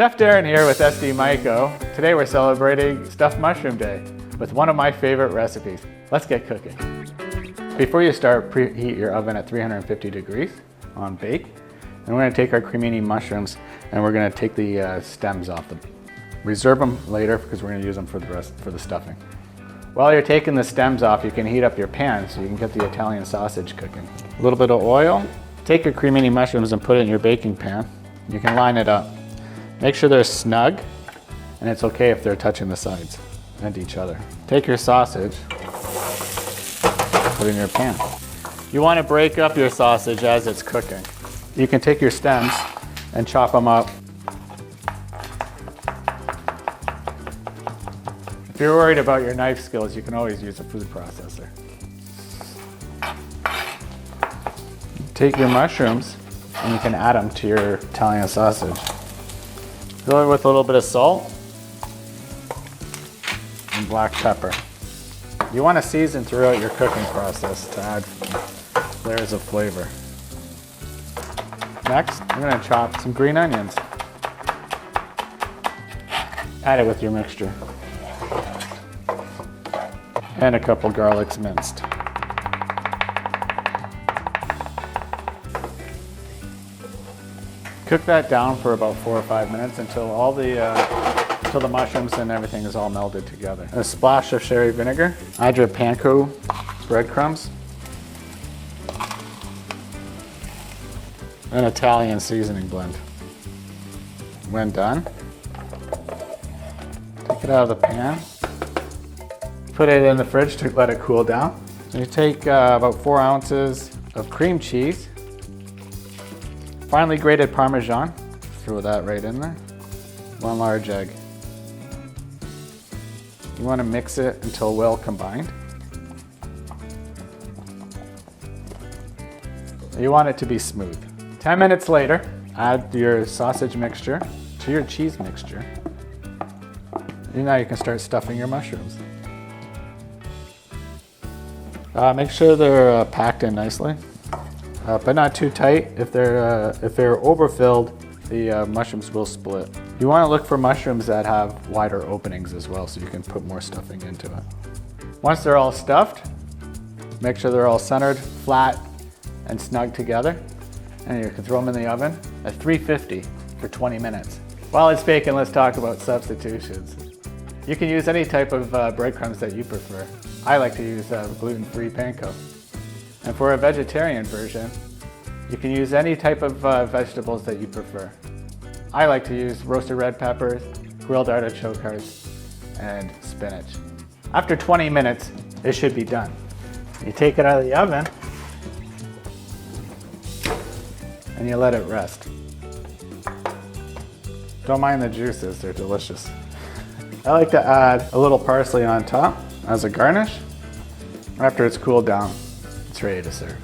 Chef Darren here with SDMYCO. Today we're celebrating Stuffed Mushroom Day with one of my favorite recipes. Let's get cooking. Before you start, preheat your oven at 350 degrees on bake. And we're gonna take our cremini mushrooms and we're gonna take the stems off them. Reserve them later because we're gonna use them for the stuffing. While you're taking the stems off, you can heat up your pan so you can get the Italian sausage cooking. A little bit of oil. Take your cremini mushrooms and put it in your baking pan. You can line it up. Make sure they're snug, and it's okay if they're touching the sides and each other. Take your sausage, put it in your pan. You want to break up your sausage as it's cooking. You can take your stems and chop them up. If you're worried about your knife skills, you can always use a food processor. Take your mushrooms and you can add them to your Italian sausage. Fill it with a little bit of salt and black pepper. You want to season throughout your cooking process to add layers of flavor. Next, I'm going to chop some green onions. Add it with your mixture. And a couple garlics minced. Cook that down for about 4 or 5 minutes until until the mushrooms and everything is all melded together. A splash of sherry vinegar, add your panko breadcrumbs, an Italian seasoning blend. When done, take it out of the pan, put it in the fridge to let it cool down. You take about 4 ounces of cream cheese, finely grated Parmesan, throw that right in there. 1 large egg. You want to mix it until well combined. You want it to be smooth. 10 minutes later, add your sausage mixture to your cheese mixture. And now you can start stuffing your mushrooms. Make sure they're packed in nicely. But not too tight. If they're overfilled, the mushrooms will split. You want to look for mushrooms that have wider openings as well, so you can put more stuffing into it. Once they're all stuffed, make sure they're all centered, flat, and snug together. And you can throw them in the oven at 350 for 20 minutes. While it's baking, let's talk about substitutions. You can use any type of breadcrumbs that you prefer. I like to use gluten-free panko. And for a vegetarian version, you can use any type of vegetables that you prefer. I like to use roasted red peppers, grilled artichoke hearts, and spinach. After 20 minutes, it should be done. You take it out of the oven, and you let it rest. Don't mind the juices, they're delicious. I like to add a little parsley on top as a garnish. After it's cooled down, it's ready to serve.